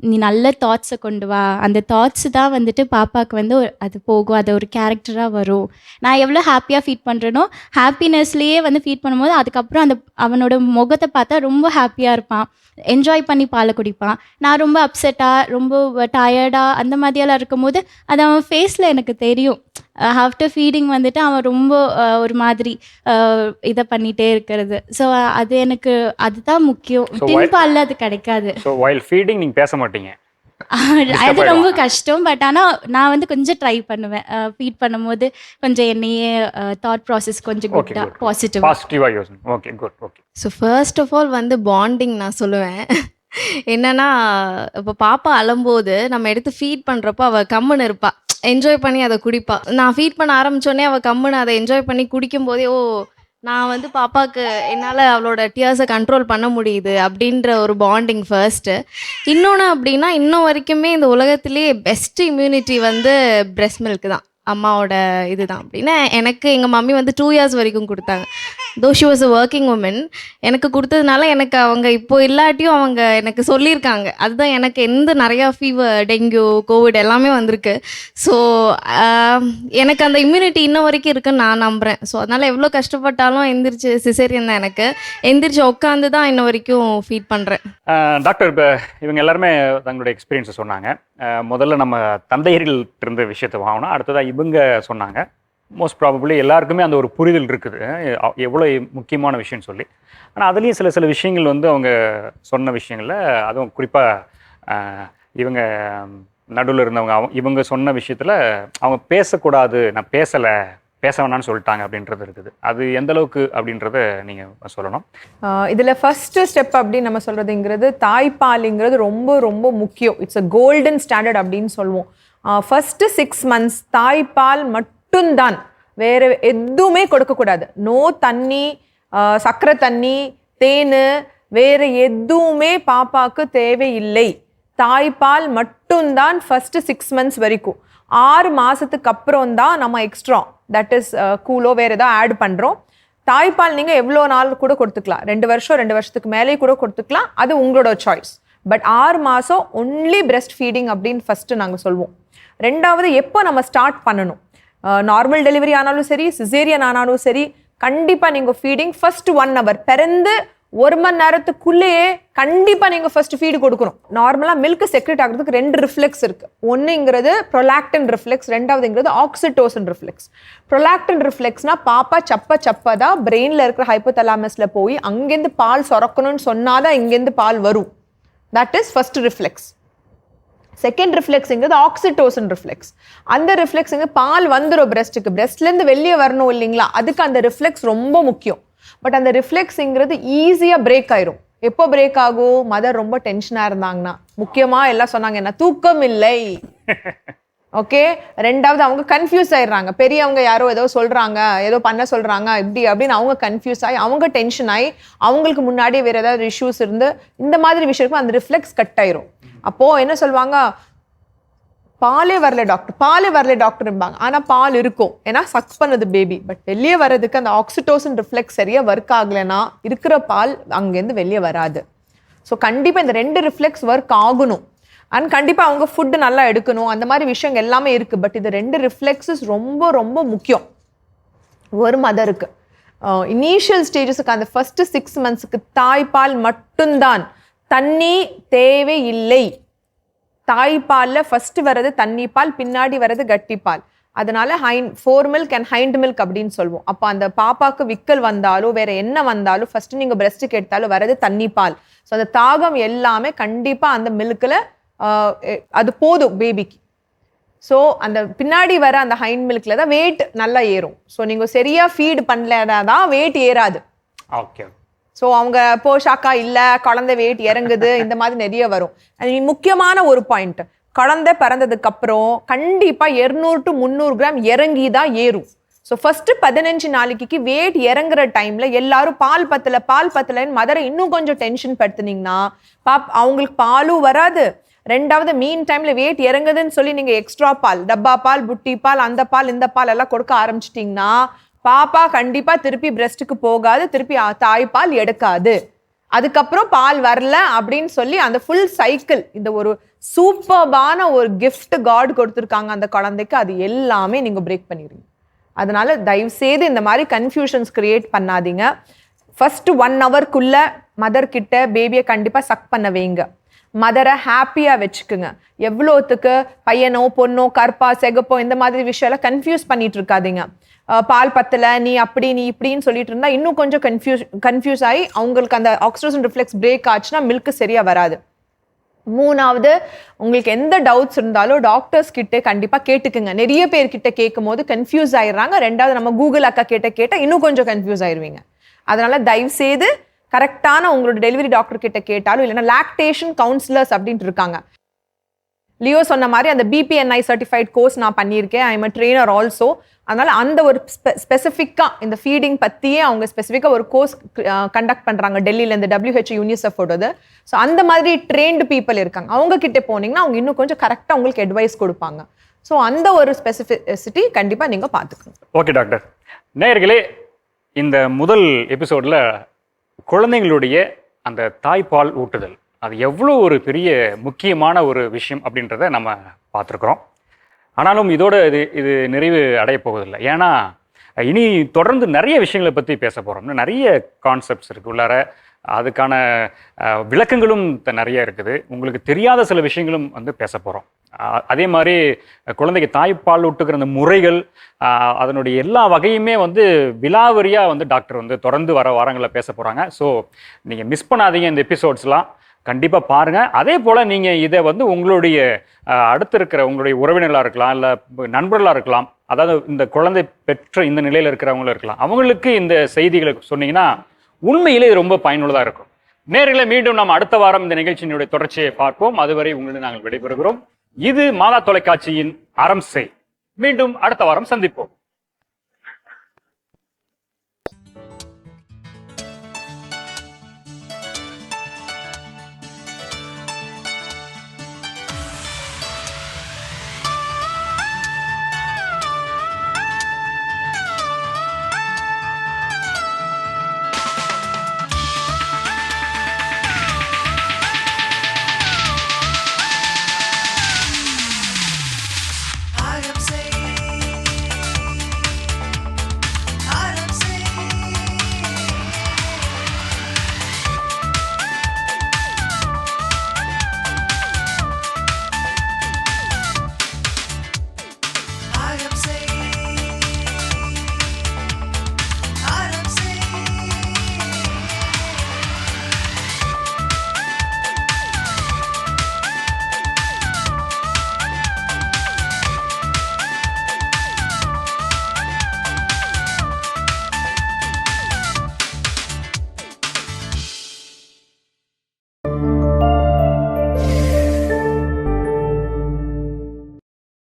நீ நல்ல தாட்ஸை கொண்டு வா, அந்த தாட்ஸ் தான் வந்துட்டு பாப்பாவுக்கு வந்து அது போகும், அது ஒரு கேரக்டராக வரும். நான் எவ்வளோ ஹாப்பியாக ஃபீட் பண்ணுறேனோ ஹாப்பினஸ்லேயே வந்து ஃபீட் பண்ணும்போது அதுக்கப்புறம் அந்த அவனோட முகத்தை பார்த்தா ரொம்ப ஹாப்பியாக இருப்பான், என்ஜாய் பண்ணி பாலை குடிப்பான். நான் ரொம்ப அப்செட்டாக, ரொம்ப டயர்டாக அந்த மாதிரியெல்லாம் இருக்கும்போது அது அவன் ஃபேஸில் எனக்கு தெரியும். ஆஃப்டர் ஃபீடிங் வந்துட்டு அவன் ரொம்ப ஒரு மாதிரி இதை பண்ணிகிட்டே இருக்கிறது. ஸோ அது எனக்கு அதுதான் முக்கியம். தின்பாலில் அது கிடைக்காது. ஸோ வைல் ஃபீடிங் நீங்கள் பேச மாட்டீங்க? அது ரொம்ப கஷ்டம். பட் ஆனால் நான் வந்து கொஞ்சம் ட்ரை பண்ணுவேன். ஃபீட் பண்ணும்போது கொஞ்சம் என்னையே தாட் ப்ராசஸ் கொஞ்சம் குட்டாக பாசிட்டிவாக யோசனை. Okay, good. Okay. So first of all வந்து பாண்டிங் நான் சொல்லுவேன். என்னன்னா, இப்போ பாப்பா அழும்போது நம்ம எடுத்து ஃபீட் பண்ணுறப்போ அவள் கம்முன்னு இருப்பா, என்ஜாய் பண்ணி அதை குடிப்பா. நான் ஃபீட் பண்ண ஆரம்பித்தோடனே அவள் கம்முன்னு அதை என்ஜாய் பண்ணி குடிக்கும் போதே, ஓ நான் வந்து பாப்பாவுக்கு என்னால் அவளோட டியர்ஸை கண்ட்ரோல் பண்ண முடியுது அப்படின்ற ஒரு பாண்டிங் ஃபர்ஸ்ட்டு. இன்னொன்று அப்படின்னா, இன்னும் வரைக்குமே இந்த உலகத்திலே பெஸ்ட் இம்யூனிட்டி வந்து பிரெஸ்ட் மில்க் தான், அம்மாவோட இதுதான் அப்படின்னு எனக்கு எங்கள் மம்மி வந்து 2 years வரைக்கும் கொடுத்தாங்க. Though she was a working woman. எனக்கு கொடுத்ததுனால எனக்கு அவங்க இப்போ இல்லாட்டியும் அவங்க எனக்கு சொல்லியிருக்காங்க. அதுதான் எனக்கு நிறையா ஃபீவர், டெங்கு, கோவிட் எல்லாமே வந்திருக்கு. ஸோ எனக்கு அந்த இம்யூனிட்டி இன்ன வரைக்கும் இருக்குன்னு நான் நம்புகிறேன். ஸோ அதனால் எவ்வளோ கஷ்டப்பட்டாலும் எந்திரிச்சு, சிசேரியன் தான் எனக்கு, எந்திரிச்சு உட்காந்து தான் இன்ன வரைக்கும் ஃபீட் பண்ணுறேன். டாக்டர், இப்போ இவங்க எல்லாருமே தங்களுடைய எக்ஸ்பீரியன்ஸை சொன்னாங்க. முதல்ல நம்ம தந்தையர்கள் இருந்த விஷயத்தை வாங்கணும், அடுத்ததாக இவங்க சொன்னாங்க. மோஸ்ட் ப்ராபப்ளி எல்லாருக்குமே அந்த ஒரு புரிதல் இருக்குது எவ்வளோ முக்கியமான விஷயம்னு சொல்லி. ஆனால் அதுலேயும் சில விஷயங்கள் வந்து அவங்க சொன்ன விஷயங்களில், அதுவும் குறிப்பாக இவங்க நடுவில் இருந்தவங்க இவங்க சொன்ன விஷயத்தில் அவங்க பேசக்கூடாது, நான் பேச வேணான்னு சொல்லிட்டாங்க அப்படின்றது இருக்குது. அது எந்த அளவுக்கு அப்படின்றத நீங்கள் சொல்லணும். இதில் ஃபஸ்ட்டு ஸ்டெப் அப்படின்னு நம்ம சொல்கிறதுங்கிறது, தாய்ப்பாலுங்கிறது ரொம்ப ரொம்ப முக்கியம். இட்ஸ் அ கோல்டன் ஸ்டாண்டர்ட் அப்படின்னு சொல்லுவோம். ஃபஸ்ட்டு 6 months தாய்ப்பால் மட்டும்தான், வேறு எதுவுமே கொடுக்கக்கூடாது. நோ தண்ணி, சர்க்கரை தண்ணி, தேன், வேறு எதுவுமே பாப்பாவுக்கு தேவையில்லை. தாய்ப்பால் மட்டும்தான் ஃபஸ்ட்டு 6 months வரைக்கும். 6 மாதத்துக்கு அப்புறம் தான் நம்ம எக்ஸ்ட்ரா, தட் இஸ் கூலோ வேறு ஏதாவது ஆட் பண்ணுறோம். தாய்ப்பால் நீங்கள் எவ்வளோ நாள் கூட கொடுத்துக்கலாம், 2 வருஷம் 2 வருஷத்துக்கு மேலே கூட கொடுத்துக்கலாம், அது உங்களோட சாய்ஸ். பட் 6 மாதம் ஒன்லி பிரெஸ்ட் ஃபீடிங் அப்படின்னு ஃபஸ்ட்டு நாங்கள் சொல்லுவோம். ரெண்டாவது, எப்போ நம்ம ஸ்டார்ட் பண்ணணும், நார்மல் டெலிவரி ஆனாலும் சரி, சிசேரியன் ஆனாலும் சரி, கண்டிப்பாக நீங்கள் ஃபீடிங் ஃபர்ஸ்ட் 1 hour, பிறந்து 1 மணி நேரத்துக்குள்ளேயே கண்டிப்பாக நீங்கள் ஃபர்ஸ்ட் ஃபீடு கொடுக்கணும். நார்மலாக மில்க் செக்ரெட் ஆகிறதுக்கு 2 ரிஃப்ளெக்ஸ் இருக்குது. ஒன்றுங்கிறது ப்ரொலாக்டின் ரிஃப்ளெக்ஸ், ரெண்டாவதுங்கிறது ஆக்சிடோசின் ரிஃப்ளெக்ஸ். ப்ரொலாக்டின் ரிஃப்ளெக்ஸ்னா பாப்பா சப்பதான் பிரெயினில் இருக்கிற ஹைப்போதலாமஸில் போய் அங்கேருந்து பால் சுரக்கணும்னு சொன்னாதான் இங்கேருந்து பால் வரும். That is first reflex. Second ரிஃப்ளெக்ஸுங்கிறது ஆக்சிடோசின் ரிஃப்ளெக்ஸ். அந்த ரிஃப்ளெக்ஸுங்க பால் வந்துடும் பிரெஸ்ட்டுக்கு, பிரெஸ்ட்லேருந்து வெளியே வரணும் இல்லைங்களா, அதுக்கு அந்த ரிஃப்ளெக்ஸ் ரொம்ப முக்கியம். பட் அந்த ரிஃப்ளெக்ஸுங்கிறது ஈஸியாக பிரேக் ஆயிரும். எப்போ பிரேக் ஆகும், மதர் ரொம்ப டென்ஷனாக இருந்தாங்கன்னா, முக்கியமாக எல்லாம் சொன்னாங்க என்ன, தூக்கம் இல்லை. ஓகே, ரெண்டாவது அவங்க கன்ஃபியூஸ் ஆயிடுறாங்க, பெரியவங்க யாரோ ஏதோ சொல்கிறாங்க, ஏதோ பண்ண சொல்கிறாங்க இப்படி அப்படின்னு அவங்க கன்ஃபியூஸ் ஆகி, அவங்க டென்ஷன் ஆகி, அவங்களுக்கு முன்னாடியே வேறு ஏதாவது இஷ்யூஸ் இருந்து இந்த மாதிரி விஷயத்துக்கு அந்த ரிஃப்ளெக்ஸ் கட் ஆயிரும். அப்போது என்ன சொல்லுவாங்க, பாலே வரல டாக்டர்ம்பாங்க. ஆனால் பால் இருக்கும், ஏன்னா சக்ஸ் பண்ணுது பேபி. பட் வெளியே வர்றதுக்கு அந்த ஆக்சிடோசின் ரிஃப்ளெக்ஸ் சரியாக ஒர்க் ஆகலைன்னா இருக்கிற பால் அங்கேருந்து வெளியே வராது. ஸோ கண்டிப்பாக இந்த 2 ரிஃப்ளெக்ஸ் ஒர்க் ஆகணும். அண்ட் கண்டிப்பாக அவங்க ஃபுட்டு நல்லா எடுக்கணும், அந்த மாதிரி விஷயங்கள் எல்லாமே இருக்குது. பட் இது 2 ரிஃப்ளெக்ஸஸ் ரொம்ப ரொம்ப முக்கியம் ஒரு மதருக்கு. இனிஷியல் ஸ்டேஜஸுக்கு அந்த ஃபஸ்ட்டு 6 monthsக்கு தாய்ப்பால் மட்டும்தான், தண்ணி தேவையில்லை. தாய்ப்பாலில் ஃபஸ்ட்டு வர்றது தண்ணி பால், பின்னாடி வர்றது கட்டி பால். அதனால four milk and hind milk அப்படின்னு சொல்லுவோம். அப்போ அந்த பாப்பாவுக்கு விக்கல் வந்தாலும் வேற என்ன வந்தாலும் ஃபர்ஸ்ட் நீங்கள் பிரெஸ்ட்டுக்கு எடுத்தாலும் வர்றது தண்ணி பால். ஸோ அந்த தாகம் எல்லாமே கண்டிப்பாக அந்த மில்கில் அது போதும் பேபிக்கு. ஸோ அந்த பின்னாடி வர அந்த ஹைண்ட் மில்கில் தான் வெயிட் நல்லா ஏறும். ஸோ நீங்கள் சரியாக ஃபீடு பண்ணலதான் வெயிட் ஏறாது. ஓகே. ஸோ அவங்க போஷாக்கா இல்லை, குழந்தை வெயிட் இறங்குது, இந்த மாதிரி நிறைய வரும். முக்கியமான ஒரு பாயிண்ட், குழந்தை பிறந்ததுக்கு அப்புறம் கண்டிப்பாக 200 to 300 கிராம் இறங்கி தான் ஏறும். ஸோ ஸோ ஃபர்ஸ்ட் 15 நாளைக்கு வெயிட் இறங்குற டைம்ல எல்லாரும் பால் பத்தலைன்னு மதரை இன்னும் கொஞ்சம் டென்ஷன் படுத்துனீங்கன்னா அவங்களுக்கு பாலும் வராது. ரெண்டாவது மீன் டைம்ல வெயிட் இறங்குதுன்னு சொல்லி நீங்க எக்ஸ்ட்ரா பால், டப்பா பால், புட்டி பால், அந்த பால் இந்த பால் எல்லாம் கொடுக்க ஆரம்பிச்சிட்டிங்கன்னா பாப்பா கண்டிப்பா திருப்பி பிரெஸ்ட்டுக்கு போகாது, திருப்பி தாய்ப்பால் எடுக்காது. அதுக்கப்புறம் பால் வரல அப்படின்னு சொல்லி அந்த ஃபுல் சைக்கிள், இந்த ஒரு சூப்பர்பான ஒரு கிஃப்ட் காட் கொடுத்துருக்காங்க அந்த குழந்தைக்கு, அது எல்லாமே நீங்க பிரேக் பண்ணிடுறீங்க. அதனால தயவு செய்து இந்த மாதிரி கன்ஃபியூஷன்ஸ் கிரியேட் பண்ணாதீங்க. ஃபர்ஸ்ட் 1 ஹவர்க்குள்ள மதர் கிட்ட பேபியை கண்டிப்பா சக் பண்ண வைங்க. மதரை ஹாப்பியா வச்சுக்குங்க. எவ்வளோத்துக்கு பையனோ பொண்ணோ கற்பா செகப்போ இந்த மாதிரி விஷயம்லாம் கன்ஃபியூஸ் பண்ணிட்டு இருக்காதீங்க. பால் பத்தலை, நீ அப்படி நீ இப்படின்னு சொல்லிட்டு இருந்தா இன்னும் கொஞ்சம் கன்ஃபியூஸ் ஆகி அவங்களுக்கு அந்த ஆக்சிடோசின் ரிஃப்ளெக்ஸ் பிரேக் ஆச்சுன்னா மில்க் சரியா வராது. 3வது, உங்களுக்கு எந்த டவுட்ஸ் இருந்தாலும் டாக்டர்ஸ் கிட்ட கண்டிப்பா கேட்டுக்குங்க. நிறைய பேர்கிட்ட கேட்கும் போது கன்ஃபியூஸ் ஆயிடுறாங்க. 2வது, நம்ம கூகுள் அக்கா கேட்ட இன்னும் கொஞ்சம் கன்ஃபியூஸ் ஆயிருவீங்க. அதனால தயவு செய்து கரெக்டான உங்களோட டெலிவரி டாக்டர் கிட்ட கேட்டாலும், இல்லைன்னா லாக்டேஷன் கவுன்சிலர்ஸ் அப்படின்ட்டு இருக்காங்க. லியோ சொன்ன மாதிரி அந்த BPNI சர்டிஃபைட் கோர்ஸ் நான் பண்ணியிருக்கேன். I am a trainer also. அதனால அந்த ஒரு ஸ்பெசிஃபிக்காக இந்த ஃபீடிங் பற்றியே அவங்க ஸ்பெசிஃபிக்காக ஒரு கோர்ஸ் கண்டக்ட் பண்ணுறாங்க டெல்லியில், இந்த WHO யூனிசெஃபோடது. ஸோ அந்த மாதிரி ட்ரெயின்டு பீப்புள் இருக்காங்க. அவங்க கிட்ட போனீங்கன்னா அவங்க இன்னும் கொஞ்சம் கரெக்டாக உங்களுக்கு அட்வைஸ் கொடுப்பாங்க. ஸோ அந்த ஒரு ஸ்பெசிஃபிசிட்டி கண்டிப்பாக நீங்கள் பார்த்துக்கணும். Okay doctor. நேயர்களே, இந்த முதல் எபிசோடில் குழந்தைங்களுடைய அந்த தாய்ப்பால் ஊட்டுதல் அது எவ்வளோ ஒரு பெரிய முக்கியமான ஒரு விஷயம் அப்படின்றத நம்ம பார்த்துருக்குறோம். ஆனாலும் இதோட இது நிறைவு அடைய போவதில்லை. ஏன்னா இனி தொடர்ந்து நிறைய விஷயங்களை பற்றி பேச போகிறோம். நிறைய கான்செப்ட்ஸ் இருக்குது உள்ளார, அதுக்கான விளக்கங்களும் நிறைய இருக்குது. உங்களுக்கு தெரியாத சில விஷயங்களும் வந்து பேச போகிறோம். அதே மாதிரி குழந்தைக்கு தாய்ப்பால் ஊட்டுக்கிற அந்த முறைகள், அதனுடைய எல்லா வகையுமே வந்து விலாவரியாக வந்து டாக்டர் வந்து தொடர்ந்து வர வாரங்களில் பேச போகிறாங்க. ஸோ நீங்கள் மிஸ் பண்ணாதீங்க இந்த எபிசோட்ஸ்லாம், கண்டிப்பாக பாருங்கள். அதே போல் நீங்கள் இதை வந்து உங்களுடைய அடுத்து இருக்கிற உங்களுடைய உறவினர்களாக இருக்கலாம், இல்லை நண்பர்களாக இருக்கலாம், அதாவது இந்த குழந்தை பெற்ற இந்த நிலையில் இருக்கிறவங்களும் இருக்கலாம், அவங்களுக்கு இந்த செய்திகளை சொன்னீங்கன்னா உண்மையிலே இது ரொம்ப பயனுள்ளதாக இருக்கும். நேர்களை மீண்டும் நாம் அடுத்த வாரம் இந்த நிகழ்ச்சியினுடைய தொடர்ச்சியை பார்ப்போம். அதுவரை உங்களிடம் நாங்கள் விடைபெறுகிறோம். இது மாதா தொலைக்காட்சியின் அறம் செய். மீண்டும் அடுத்த வாரம் சந்திப்போம்.